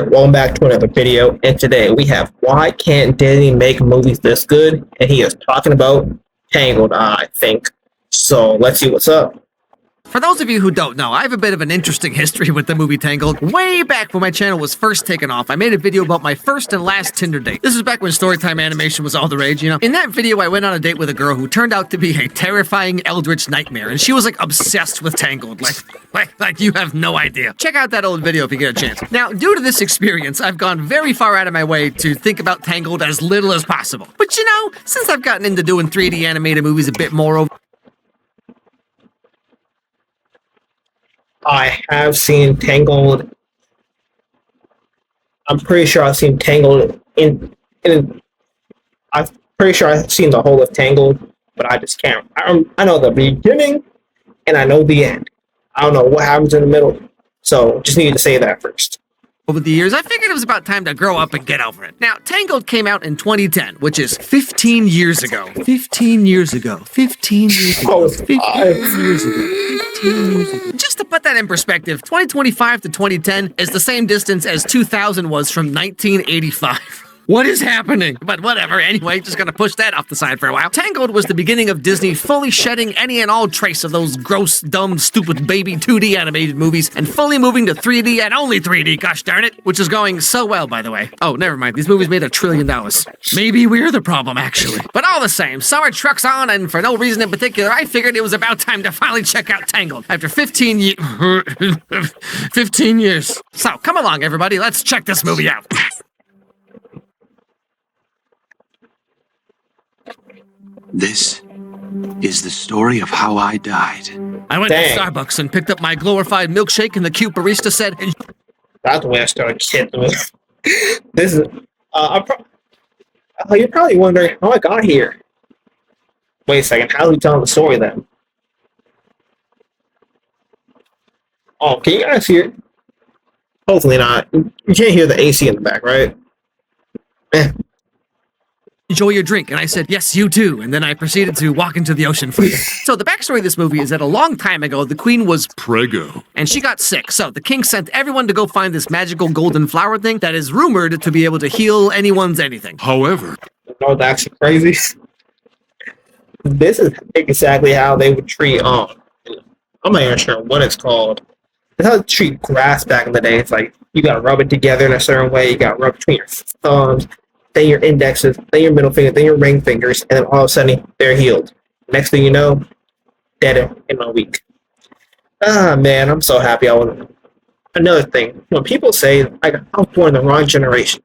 here, welcome back to another video, and today we have why can't Disney make movies this good, and he is talking about Tangled, I think. So let's see what's up. For those of you who don't know, I have a bit of an interesting history with the movie Tangled. Way back when my channel was first taken off, I made a video about my first and last Tinder date. This was back when storytime animation was all the rage, you know? In that video, I went on a date with a girl who turned out to be a terrifying eldritch nightmare, and she was like obsessed with Tangled. Like you have no idea. Check out that old video if you get a chance. Now, due to this experience, I've gone very far out of my way to think about Tangled as little as possible. But you know, since I've gotten into doing 3D animated movies a bit more over I have seen Tangled. I'm pretty sure I've seen Tangled I'm pretty sure I've seen the whole of Tangled, but I just can't. I know the beginning and I know the end. I don't know what happens in the middle, so just need to say that first. Over the years, I figured it was about time to grow up and get over it. Now, Tangled came out in 2010, which is 15 years ago. 15 years ago. 15 years ago. 15 years ago. 15 years ago. Just to put that in perspective, 2025 to 2010 is the same distance as 2000 was from 1985. What is happening? But whatever, anyway, just gonna push that off the side for a while. Tangled was the beginning of Disney fully shedding any and all trace of those gross, dumb, stupid baby 2D animated movies and fully moving to 3D and only 3D, gosh darn it, which is going so well, by the way. Oh, never mind, these movies made $1 trillion. Maybe we're the problem, actually. But all the same, summer trucks on, and for no reason in particular, I figured it was about time to finally check out Tangled after 15 years. So, come along, everybody, let's check this movie out. This is the story of how I died. I went to Starbucks and picked up my glorified milkshake, and the cute barista said, That's the way I started kidding with. This is, you're probably wondering how I got here. Wait a second, how are we telling the story then? Oh, can you guys hear it? Hopefully not. You can't hear the AC in the back, right? enjoy your drink. And I said, yes, you too. And then I proceeded to walk into the ocean for you. So the backstory of this movie is that a long time ago, the queen was preggo, and she got sick. So the king sent everyone to go find this magical golden flower thing that is rumored to be able to heal anyone's anything. However, no, that's crazy. This is exactly how they would treat, I'm not even sure what it's called. That's how they treat grass back in the day. It's like, you gotta rub it together in a certain way, you gotta rub between your thumbs, then your indexes, then your middle finger, then your ring fingers, and then all of a sudden, they're healed. Next thing you know, dead in a week. Ah, man, I'm so happy I was. Another thing, when people say, I was born in the wrong generation,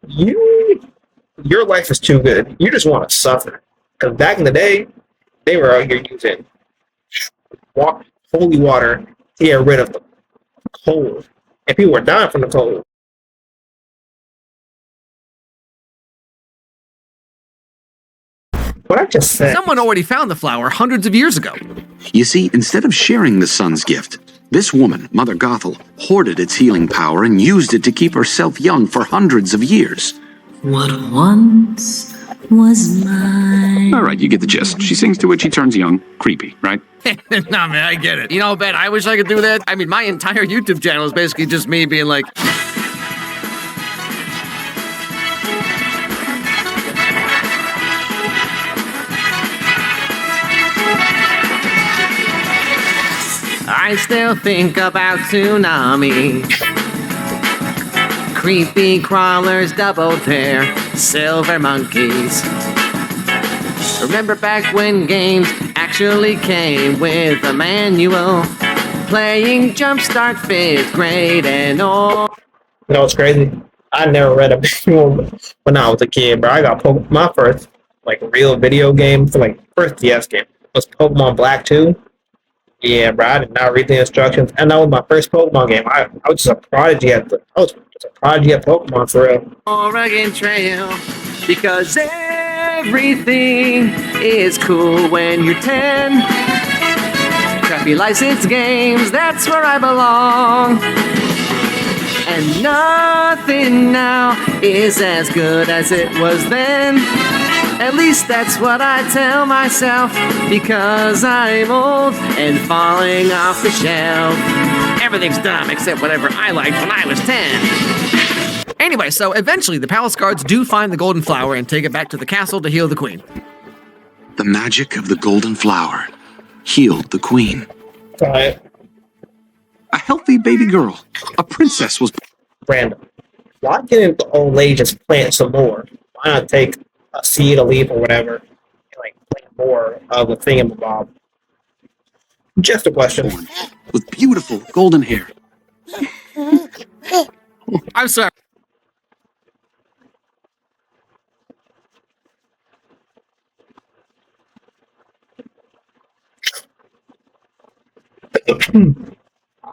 your life is too good. You just want to suffer. Because back in the day, they were out here using holy water to get rid of the cold. And people were dying from the cold. What I just said. Someone already found the flower hundreds of years ago. You see, instead of sharing the sun's gift, this woman, Mother Gothel, hoarded its healing power and used it to keep herself young for hundreds of years. What once was mine. all right, you get the gist. She sings to it, she turns young. Creepy, right? Nah, man, I get it. You know, Ben, I wish I could do that. I mean, my entire YouTube channel is basically just me being like... I still think about tsunami. Creepy crawlers, double dare, silver monkeys. Remember back when games actually came with a manual, playing Jumpstart 5th grade and all. You know what's crazy? I never read a manual when I was a kid, bro. I got my first real video game for first DS game was Pokemon Black 2. Yeah, bro, I did not read the instructions, and that was my first Pokemon game. I was just a prodigy at Pokemon for real. Oregon Trail, because everything is cool when you're 10. Crappy licensed games, that's where I belong. And nothing now is as good as it was then. At least that's what I tell myself, because I'm old and falling off the shelf. everything's dumb except whatever I liked when I was 10. Anyway, so eventually the palace guards do find the golden flower and take it back to the castle to heal the queen. The magic of the golden flower healed the queen. Alright, A healthy baby girl. A princess was random. Why didn't the old lady just plant some more? Why not take a seed, a leaf, or whatever, and like plant more of the thingamabob? Just a question. born with beautiful golden hair. I'm sorry.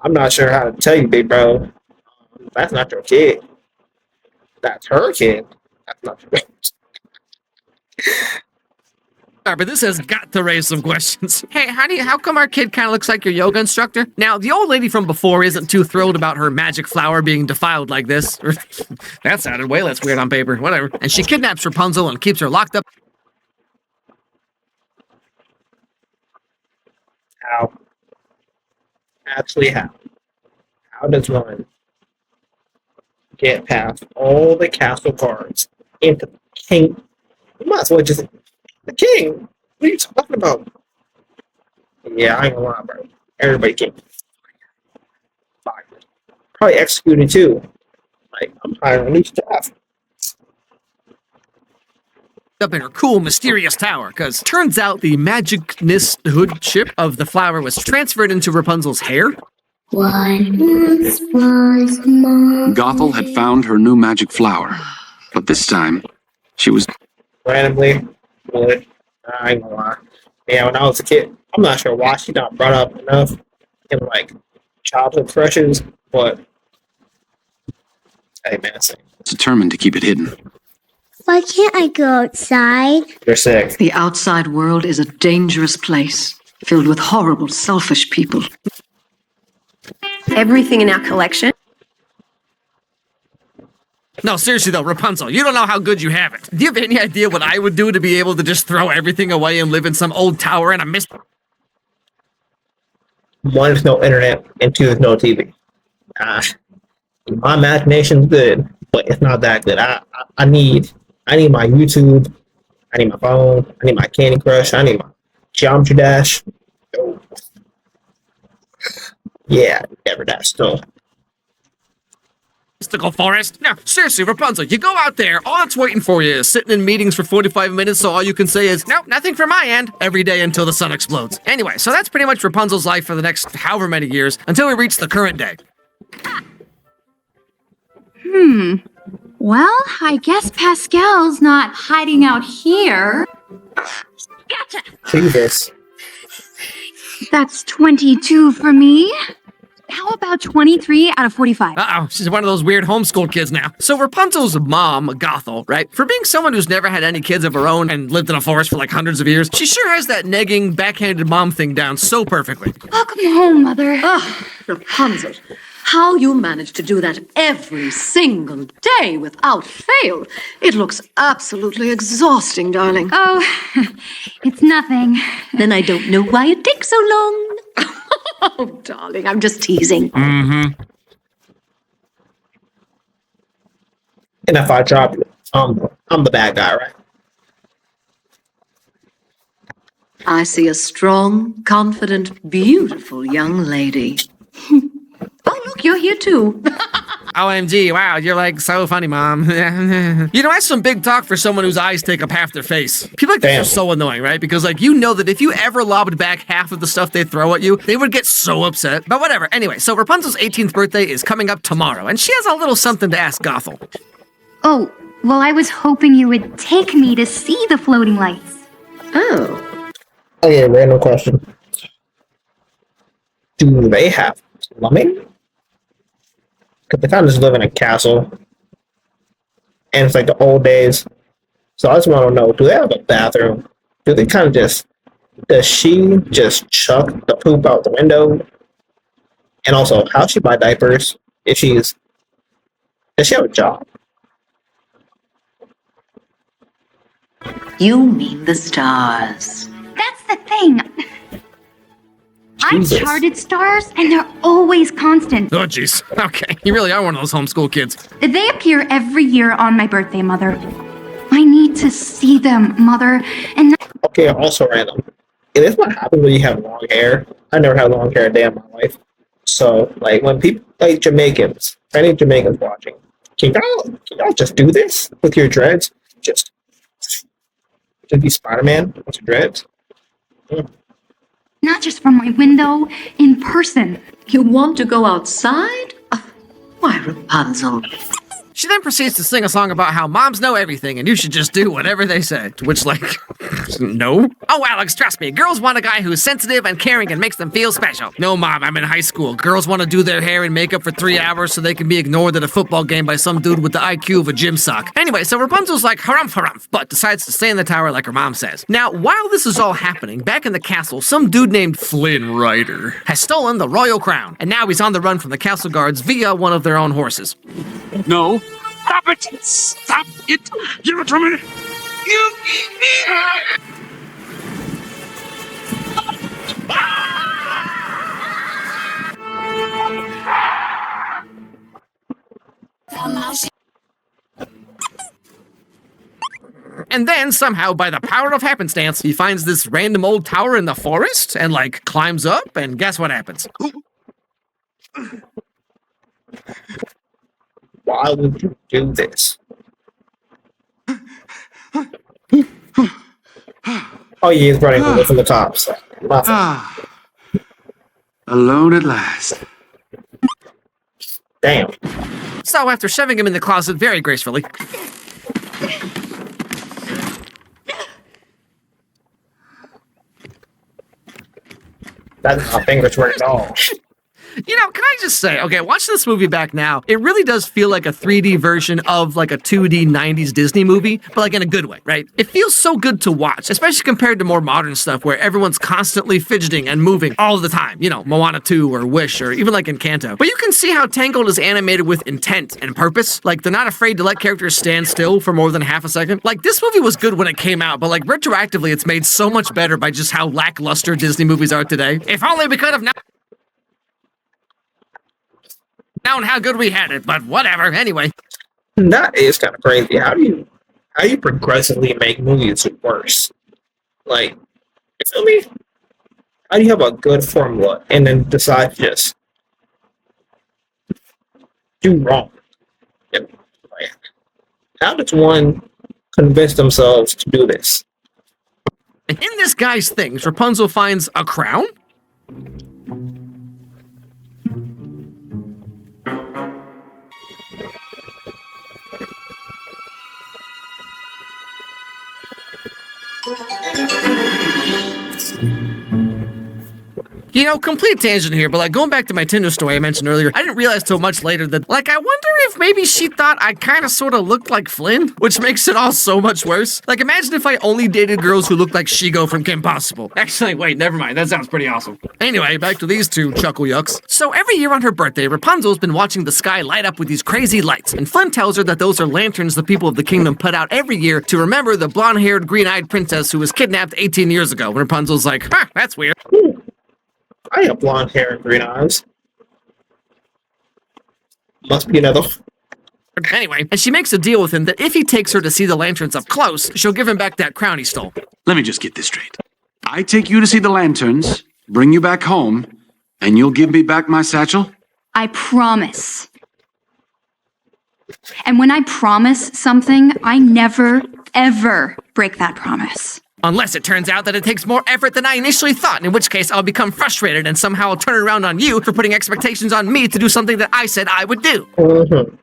I'm not sure how to tell you, big bro. That's not your kid. That's her kid. That's not your Sorry, but this has got to raise some questions. Hey, honey, how come our kid kind of looks like your yoga instructor? Now, the old lady from before isn't too thrilled about her magic flower being defiled like this. That sounded way less weird on paper. Whatever. And she kidnaps Rapunzel and keeps her locked up. How? Actually, how? How does one get past all the castle guards into the king? You might as well just the king. What are you talking about? Yeah, I ain't gonna lie, bro. Everybody king. Fired. Probably executed too. Like I'm hiring new staff. Up in her cool, mysterious tower, because turns out the magicness hood chip of the flower was transferred into Rapunzel's hair. Once was mine. Gothel had found her new magic flower, but this time she was Randomly, would. I ain't gonna lie. Yeah, when I was a kid, I'm not sure why she not brought up enough in like childhood crushes, but hey man, determined to keep it hidden. Why can't I go outside? you're sick. The outside world is a dangerous place, filled with horrible, selfish people. Everything in our collection. No, seriously though, Rapunzel, you don't know how good you have it. Do you have any idea what I would do to be able to just throw everything away and live in some old tower in a mist? One, there's no internet, and two, there's no TV. My imagination's good, but it's not that good. I need my YouTube. I need my phone. I need my Candy Crush. I need my Geometry Dash. Oh. Yeah, never that stuff. Mystical forest? No, seriously, Rapunzel, you go out there, all that's waiting for you is sitting in meetings for 45 minutes, so all you can say is, nope, nothing from my end, every day until the sun explodes. Anyway, so that's pretty much Rapunzel's life for the next however many years, until we reach the current day. Well, I guess Pascal's not hiding out here. Jesus. That's 22 for me. How about 23 out of 45? Uh-oh, she's one of those weird homeschool kids now. So Rapunzel's mom, Gothel, right? For being someone who's never had any kids of her own and lived in a forest for like hundreds of years, she sure has that negging, backhanded mom thing down so perfectly. Welcome home, Mother. Ah, Rapunzel, how you manage to do that every single day without fail. It looks absolutely exhausting, darling. Oh, it's nothing. Then I don't know why it takes so long. Oh, darling, I'm just teasing. Mm-hmm. And if I drop you, I'm the bad guy, right? I see a strong, confident, beautiful young lady. Oh, look, you're here too. OMG, wow, you're like so funny, Mom. You know, that's some big talk for someone whose eyes take up half their face. People like this Damn. are so annoying, right? Because, like, you know that if you ever lobbed back half of the stuff they throw at you, they would get so upset. But whatever. Anyway, so Rapunzel's 18th birthday is coming up tomorrow, and she has a little something to ask Gothel. Oh, well, I was hoping you would take me to see the floating lights. Oh, Oh yeah, random question. Do they have plumbing? Because they kind of just live in a castle. And it's like the old days. So I just want to know, do they have a bathroom? Do they kind of just, does she just chuck the poop out the window? And also, how she buy diapers if does she have a job? you mean the stars. That's the thing. Jesus. I've charted stars, and they're always constant. Oh, jeez. Okay, you really are one of those homeschool kids. They appear every year on my birthday, Mother. I need to see them, Mother. And Okay, also random. And this what happens when you have long hair. I never had long hair a day in my life. So, like, when people, like Jamaicans, any Jamaicans watching, can y'all just do this with your dreads? Just be Spider-Man with your dreads? not just from my window, in person. You want to go outside? Why, Rapunzel? She then proceeds to sing a song about how moms know everything and you should just do whatever they say. To which, like, no. Oh, Alex, trust me. Girls want a guy who's sensitive and caring and makes them feel special. No, Mom, I'm in high school. Girls want to do their hair and makeup for 3 hours so they can be ignored at a football game by some dude with the IQ of a gym sock. Anyway, so Rapunzel's like, harumph, harumph, but decides to stay in the tower like her mom says. Now, while this is all happening, back in the castle, some dude named Flynn Rider has stolen the royal crown. And now he's on the run from the castle guards via one of their own horses. No. Stop it! Stop it! Give it to me! You... And then, somehow, by the power of happenstance, he finds this random old tower in the forest and, like, climbs up, and guess what happens? Why would you do this? Oh, he is running away from the top, so nothing. Alone at last. Damn. So, after shoving him in the closet very gracefully, That's how fingers work at all. you know, can I just say, okay, watch this movie back now. It really does feel like a 3D version of like a 2D 90s Disney movie, but like in a good way, right? It feels so good to watch, especially compared to more modern stuff where everyone's constantly fidgeting and moving all the time. You know, Moana 2 or Wish or even like Encanto. But you can see how Tangled is animated with intent and purpose. Like they're not afraid to let characters stand still for more than half a second. Like this movie was good when it came out, but like retroactively it's made so much better by just how lackluster Disney movies are today. If only we could have known how good we had it, but whatever, anyway. That is kind of crazy. How do you progressively make movies worse? Like, you feel me? How do you have a good formula and then decide to just do wrong? Like, how does one convince themselves to do this? In this guy's things, Rapunzel finds a crown? You know, complete tangent here, but like going back to my Tinder story I mentioned earlier, I didn't realize till much later that, like, I wonder if maybe she thought I kind of sort of looked like Flynn, which makes it all so much worse. Like, imagine if I only dated girls who looked like Shigo from Kim Possible. Actually, wait, never mind. That sounds pretty awesome. Anyway, back to these two chuckle yucks. So every year on her birthday, Rapunzel's been watching the sky light up with these crazy lights, and Flynn tells her that those are lanterns the people of the kingdom put out every year to remember the blonde-haired, green-eyed princess who was kidnapped 18 years ago. And Rapunzel's like, huh, that's weird. I have blonde hair and green eyes. Must be another. Anyway, and she makes a deal with him that if he takes her to see the lanterns up close, she'll give him back that crown he stole. Let me just get this straight. I take you to see the lanterns, bring you back home, and you'll give me back my satchel? I promise. And when I promise something, I never, ever break that promise. Unless it turns out that it takes more effort than I initially thought, in which case I'll become frustrated and somehow I'll turn it around on you for putting expectations on me to do something that I said I would do. Mm-hmm.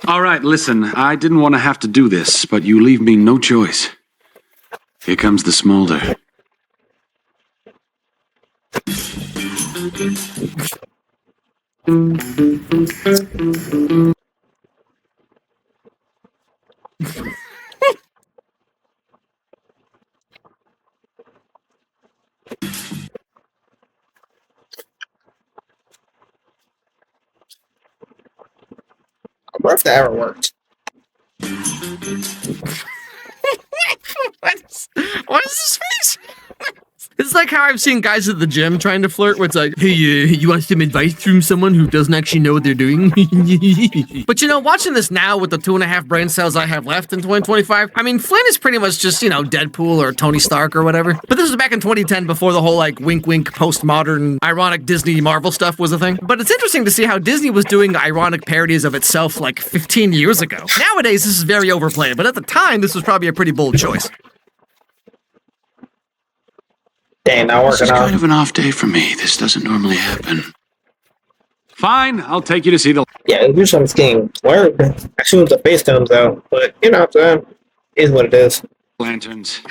All right, listen, I didn't want to have to do this, but you leave me no choice. Here comes the smolder. I wonder if that ever worked. What is this face? It's like how I've seen guys at the gym trying to flirt, where it's like, hey, you want some advice from someone who doesn't actually know what they're doing? But you know, watching this now with the 2.5 brain cells I have left in 2025, I mean, Flynn is pretty much just, you know, Deadpool or Tony Stark or whatever. But this was back in 2010 before the whole, like, wink wink postmodern ironic Disney Marvel stuff was a thing. But it's interesting to see how Disney was doing ironic parodies of itself like 15 years ago. Nowadays, this is very overplayed, but at the time, this was probably a pretty bold choice. Dang, not This working is out. kind of an off day for me. This doesn't normally happen. Fine, I'll take you to see the... Yeah, usually I'm getting blurred as soon as the face comes out. But, you know, it is what it is. lanterns.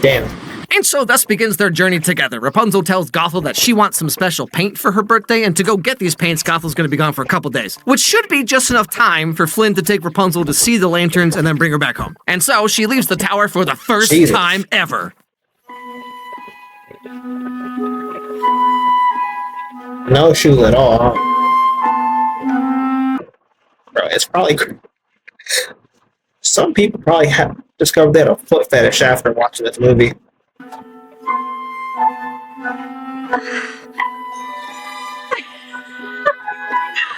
Damn. And so thus begins their journey together. Rapunzel tells Gothel that she wants some special paint for her birthday, and to go get these paints, Gothel's going to be gone for a couple days, which should be just enough time for Flynn to take Rapunzel to see the lanterns and then bring her back home. And so she leaves the tower for the first Jesus. time ever. No shoes at all, huh? Bro, it's probably... Some people probably have discovered they had a foot fetish after watching this movie.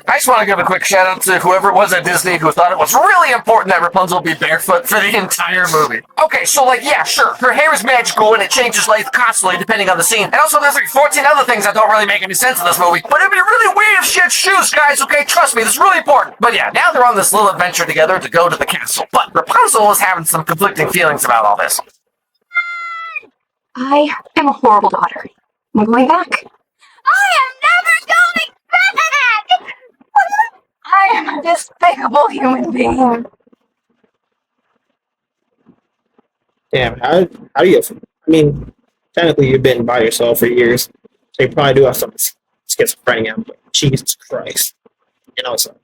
I just want to give a quick shout out to whoever it was at Disney who thought it was really important that Rapunzel be barefoot for the entire movie. Okay, so like, yeah, sure, her hair is magical and it changes length constantly depending on the scene. And also there's like 14 other things that don't really make any sense in this movie. But it'd be really weird if she had shoes, guys, okay? Trust me, this is really important. But yeah, now they're on this little adventure together to go to the castle. But Rapunzel is having some conflicting feelings about all this. I am a horrible daughter. Am I going back? I am never going back! I am a despicable human being. Damn, how do you... I mean, technically you've been by yourself for years, so you probably do have some schizophrenia, but Jesus Christ. You know, so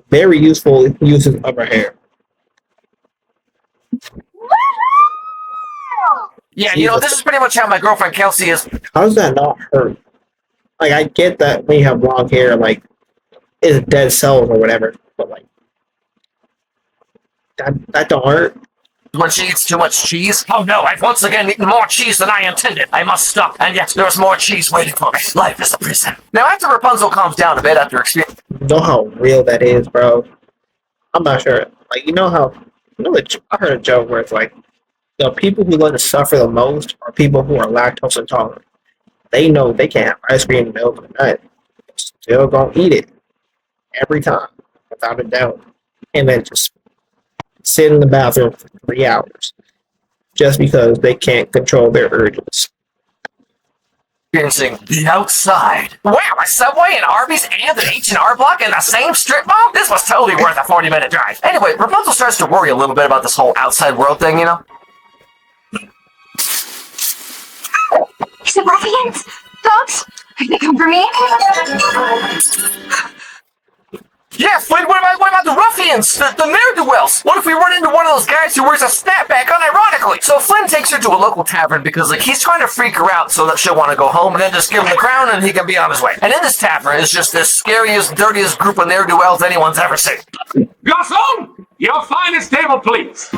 very useful uses of her hair. Yeah, you know, this is pretty much how my girlfriend Kelsey is. How does that not hurt? Like, I get that when you have long hair, like, it's dead cells or whatever, but like, that don't hurt. When she eats too much cheese? Oh no, I've once again eaten more cheese than I intended. I must stop. And yet, there was more cheese waiting for me. Life is a prison. Now, after Rapunzel calms down a bit after experience... You know how real that is, bro. I'm not sure. Like, you know how... I heard a joke where it's like, the people who are going to suffer the most are people who are lactose intolerant. They know they can't have ice cream and milk at night. They're still gonna eat it. Every time. Without a doubt. And then just sit in the bathroom for 3 hours. Just because they can't control their urges. Experiencing the outside. Wow, a Subway, an Arby's, and an H&R Block in the same strip mall? This was totally worth a 40-minute drive. Anyway, Rapunzel starts to worry a little bit about this whole outside world thing, you know? Is it ruffians? Dogs? Are they come for me? Yeah, Flynn, what about the ruffians? The ne'er-do-wells? What if we run into one of those guys who wears a snapback unironically? So Flynn takes her to a local tavern because like he's trying to freak her out so that she'll want to go home and then just give him the crown and he can be on his way. And in this tavern is just the scariest, dirtiest group of ne'er-do-wells anyone's ever seen. Garçon! Your finest table, please.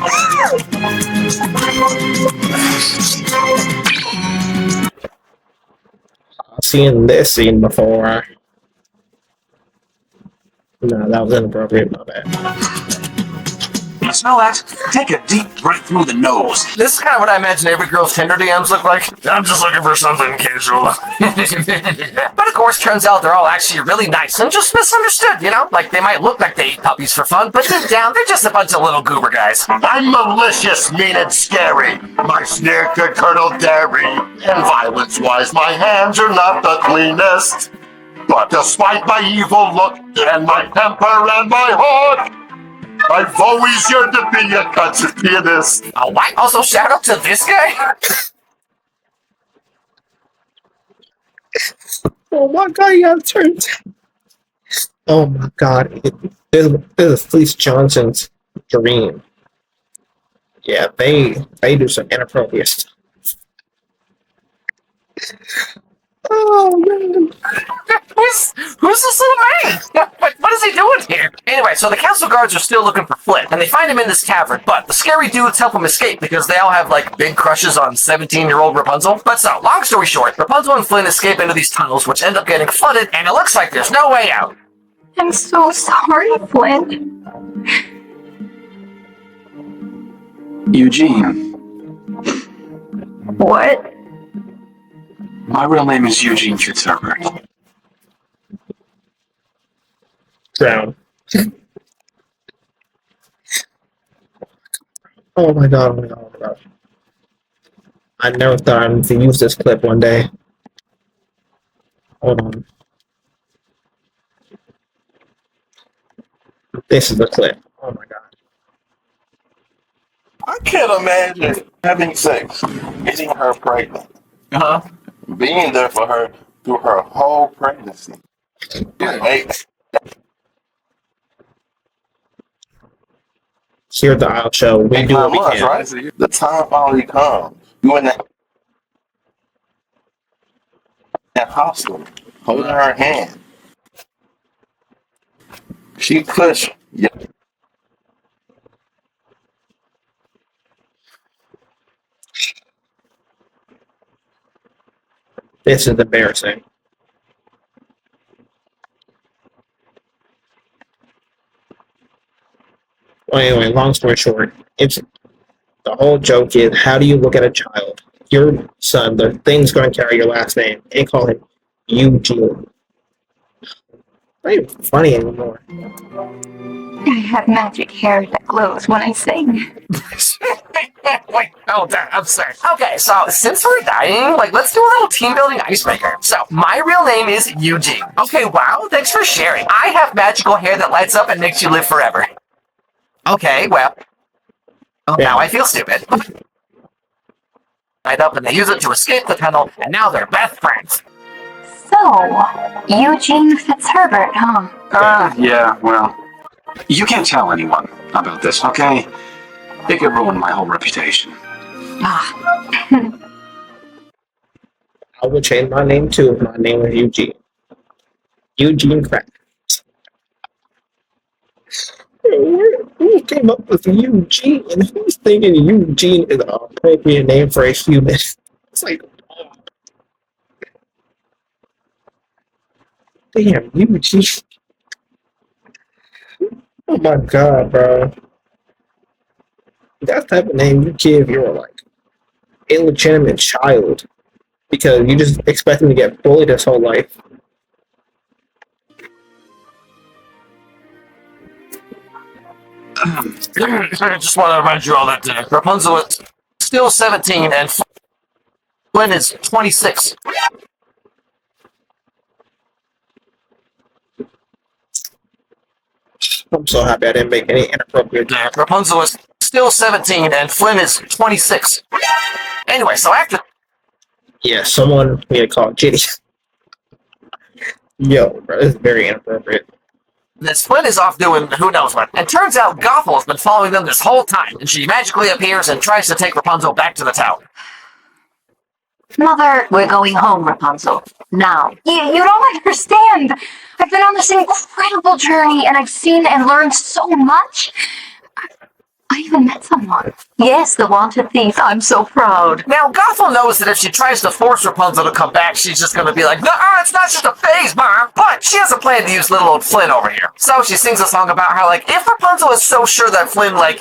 I've seen this scene before. No, that was inappropriate, my bad. You smell that? Take a deep breath through the nose. This is kind of what I imagine every girl's Tinder DMs look like. I'm just looking for something casual. But of course, turns out they're all actually really nice and just misunderstood, you know? Like, they might look like they eat puppies for fun, but deep down, they're just a bunch of little goober guys. I'm malicious, mean, and scary. My sneer could curdle dairy. And violence-wise, my hands are not the cleanest. But despite my evil look and my temper and my heart, I've always yearned to be a concert pianist. Oh, what? Also, shout out to this guy? Oh my god, you got turned. Oh my god. This is Fleece Johnson's dream. Yeah, they do some inappropriate stuff. Oh man. Who's this little man? What is he doing here? Anyway, Alright, so the council guards are still looking for Flynn, and they find him in this tavern, but the scary dudes help him escape because they all have, like, big crushes on 17-year-old Rapunzel. But so, long story short, Rapunzel and Flynn escape into these tunnels, which end up getting flooded, and it looks like there's no way out. I'm so sorry, Flynn. Eugene. What? My real name is Eugene Fitzherbert. Drown. Oh my god, oh my god, oh my god. I never thought I'd to use this clip one day. Hold on. This is the clip. Oh my god. I can't imagine having sex, getting her pregnant, being there for her through her whole pregnancy. Hey, Here at the Isle Show, we do what we months, can. right? The time finally comes. You in that hospital, holding her hand. She pushed. Yeah. This is embarrassing. Well, anyway, long story short, it's the whole joke is how do you look at a child, your son, the thing's going to carry your last name, and call him Eugene. Not even funny anymore. I have magic hair that glows when I sing. Wait, hold on, I'm sorry. Okay, so since we're dying, like, let's do a little team building icebreaker. So, my real name is Eugene. Okay, wow, thanks for sharing. I have magical hair that lights up and makes you live forever. Okay, well, now I feel stupid. Light up and they use it to escape the tunnel, and now they're best friends. So, Eugene Fitzherbert, huh? Yeah, well, you can't tell anyone about this, okay? It could ruin my whole reputation. Ah. I would change my name too if my name was Eugene. Eugene Crack. Who came up with Eugene? And who's thinking Eugene is an appropriate name for a human? It's like, oh. Damn, Eugene. Oh my god, bro. That type of name you give your like illegitimate child because you just expect him to get bullied his whole life. I just want to remind you all that Rapunzel is still 17 and Flynn is 26. I'm so happy I didn't make any inappropriate. Rapunzel is still 17 and Flynn is 26. Anyway, so after... Yeah, someone need to call Ginny. Yo, bro, this is very inappropriate. This Flynn is off doing who knows what, and turns out Gothel has been following them this whole time, and she magically appears and tries to take Rapunzel back to the tower. Mother, we're going home, Rapunzel. Now. You don't understand. I've been on this incredible journey, and I've seen and learned so much. I even met someone. Yes, the wanted thief. I'm so proud. Now, Gothel knows that if she tries to force Rapunzel to come back, she's just going to be like, "Nuh-uh, it's not just a phase, Mom." But she has a plan to use little old Flynn over here. So she sings a song about how, like, if Rapunzel is so sure that Flynn, like,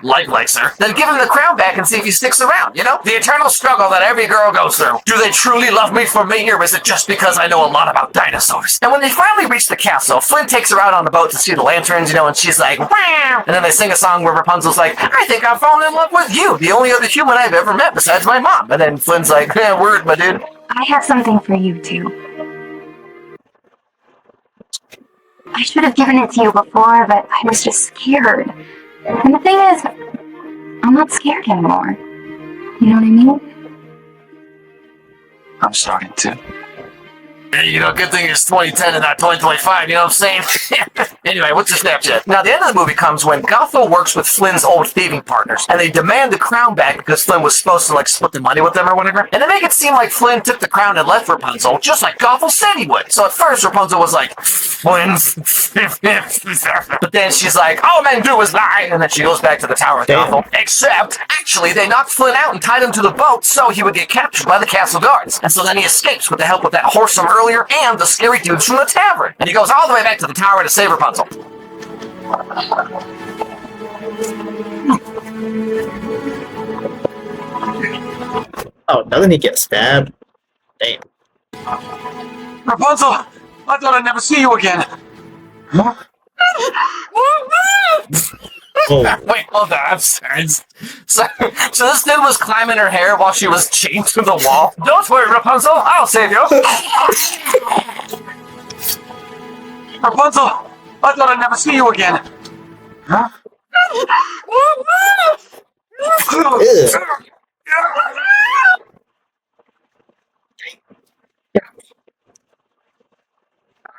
likes her, then give him the crown back and see if he sticks around, you know? The eternal struggle that every girl goes through. Do they truly love me for me, or is it just because I know a lot about dinosaurs? And when they finally reach the castle, Flynn takes her out on the boat to see the lanterns, and she's like, "Wow!" And then they sing a song where Rapunzel's like, "I think I've fallen in love with you, the only other human I've ever met besides my mom." And then Flynn's like, "Word, my dude." I have something for you, too. I should have given it to you before, but I was just scared. And the thing is, I'm not scared anymore. You know what I mean? I'm starting to. Hey, good thing it's 2010 and not 2025, you know what I'm saying? Anyway, what's your Snapchat? Now, the end of the movie comes when Gothel works with Flynn's old thieving partners, and they demand the crown back because Flynn was supposed to, split the money with them or whatever. And they make it seem like Flynn took the crown and left Rapunzel, just like Gothel said he would. So at first, Rapunzel was like, Flynn's... But then she's like, all men do is lie, and then she goes back to the Tower of Gothel. Except, actually, they knocked Flynn out and tied him to the boat so he would get captured by the castle guards. And so then he escapes with the help of that horse from earlier and the scary dudes from the tavern. And he goes all the way back to the tower to save Rapunzel. Oh, doesn't he get stabbed? Damn. Rapunzel, I thought I'd never see you again. Huh? Oh. Wait, hold on, I'm sorry. So this dude was climbing her hair while she was chained to the wall. Don't worry, Rapunzel, I'll save you. Rapunzel, I thought I'd never see you again. Huh?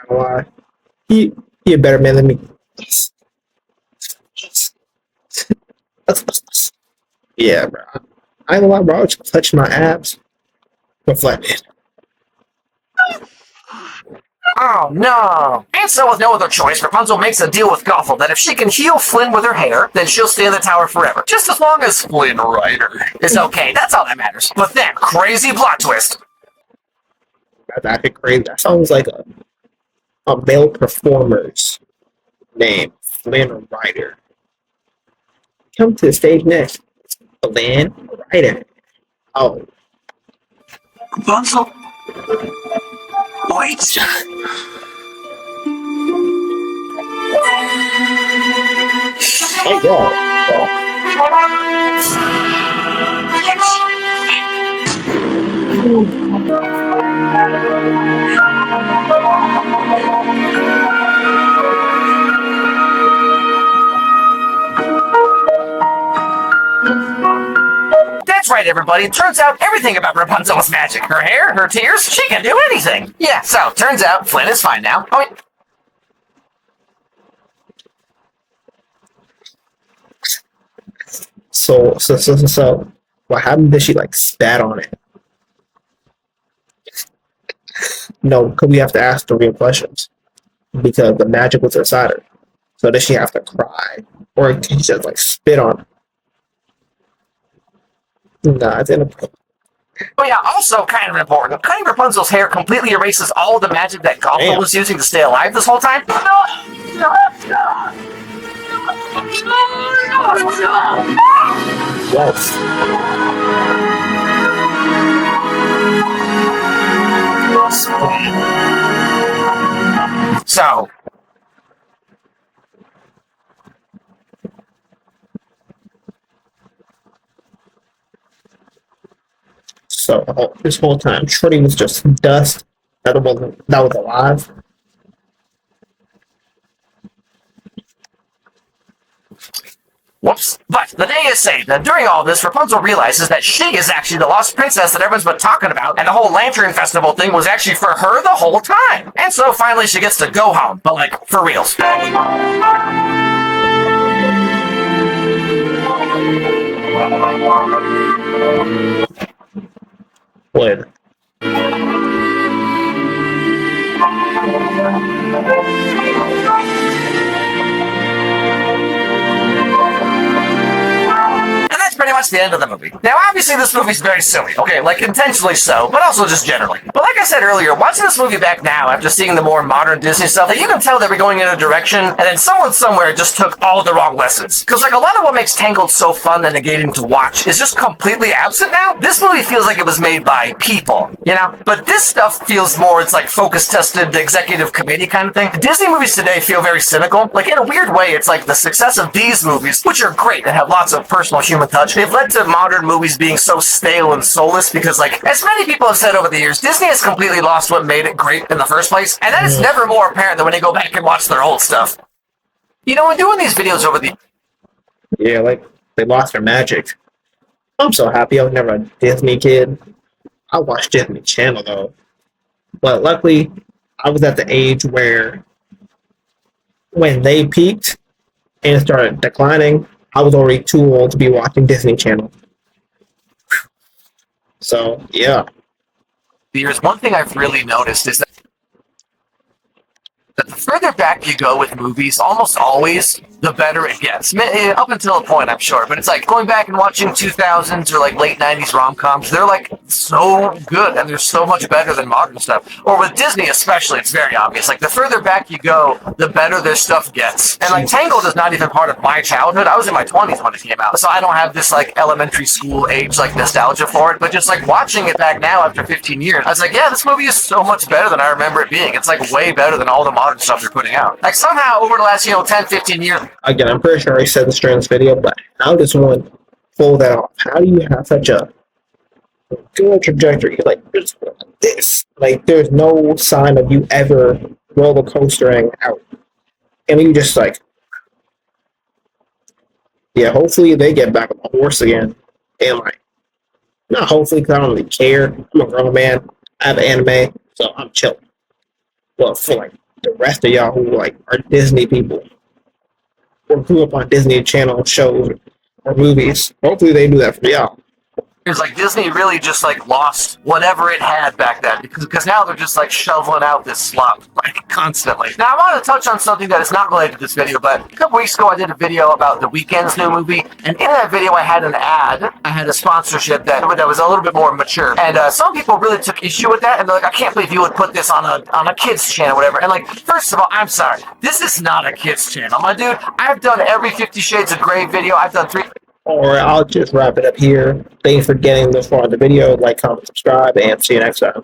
Why? He a better man than me. Yeah, bro. I ain't gonna lie, bro. I just touch my abs. Reflected. Oh, no. And so with no other choice, Rapunzel makes a deal with Gothel that if she can heal Flynn with her hair, then she'll stay in the tower forever. Just as long as Flynn Rider is okay. That's all that matters. But then, crazy plot twist. That's actually crazy. That sounds like a male performer's name. Flynn Rider. Come to the stage next. Flynn Rider. Oh. Rapunzel? Wait. Oh, That's right, everybody. It turns out everything about Rapunzel is magic. Her hair, her tears, she can do anything. Yeah, so turns out Flynn is fine now. Oh, wait. So, what happened is she spat on it. No, because we have to ask the real questions. Because the magic was inside her. So does she have to cry? Or can she just spit on it? Nah, it's inappropriate. Oh yeah, also kind of important. Cutting Rapunzel's hair completely erases all the magic that Gothel was using to stay alive this whole time. So. So this whole time, Shorty was just dust that was alive. Whoops. But the day is saved, and during all this, Rapunzel realizes that she is actually the lost princess that everyone's been talking about, and the whole Lantern Festival thing was actually for her the whole time. And so finally she gets to go home, but for reals. When? And that's pretty much the end of the movie. Now, obviously, this movie's very silly, okay? Intentionally so, but also just generally. But like I said earlier, watching this movie back now, after seeing the more modern Disney stuff, you can tell they were going in a direction, and then someone somewhere just took all the wrong lessons. Because, a lot of what makes Tangled so fun and engaging to watch is just completely absent now. This movie feels like it was made by people, But this stuff feels more, it's focus-tested, executive committee kind of thing. Disney movies today feel very cynical. In a weird way, it's the success of these movies, which are great and have lots of personal human touch, they've led to modern movies being so stale and soulless because, as many people have said over the years, Disney has completely lost what made it great in the first place, and that is never more apparent than when they go back and watch their old stuff. When doing these videos over the... Yeah, they lost their magic. I'm so happy I was never a Disney kid. I watched Disney Channel, though. But luckily, I was at the age where when they peaked and started declining, I was already too old to be watching Disney Channel. So, yeah. There's one thing I've really noticed is that the further back you go with movies, almost always, the better it gets. Up until a point, I'm sure. But it's like going back and watching 2000s or like late 90s rom-coms, they're like so good and they're so much better than modern stuff. Or with Disney especially, it's very obvious. Like the further back you go, the better their stuff gets. And like Tangled is not even part of my childhood. I was in my 20s when it came out. So I don't have this like elementary school age like nostalgia for it. But just like watching it back now after 15 years, I was like, yeah, this movie is so much better than I remember it being. It's like way better than all the modern stuff they're putting out. Like somehow over the last, 10, 15 years. Again, I'm pretty sure I already said this during this video, but how does one pull that off? How do you have such a good trajectory? Like, just this. Like, there's no sign of you ever roller coastering out. And you just like, yeah, hopefully they get back on the horse again. And like, not hopefully because I don't really care. I'm a grown man. I have anime, so I'm chilling. Well, for like the rest of y'all who like are Disney people or grew up on Disney Channel shows or movies, hopefully they do that for y'all. It's like Disney really just like lost whatever it had back then because now they're just like shoveling out this slop like constantly. Now I want to touch on something that is not related to this video, but a couple weeks ago I did a video about The Weeknd's new movie, and in that video I had an ad. I had a sponsorship that was a little bit more mature, and some people really took issue with that, and they're like, I can't believe you would put this on a kids channel, or whatever. And like, first of all, I'm sorry, this is not a kids channel, my dude. I've done every 50 Shades of Grey video. I've done 3. Or I'll just wrap it up here. Thanks for getting this far in the video. Like, comment, subscribe, and see you next time.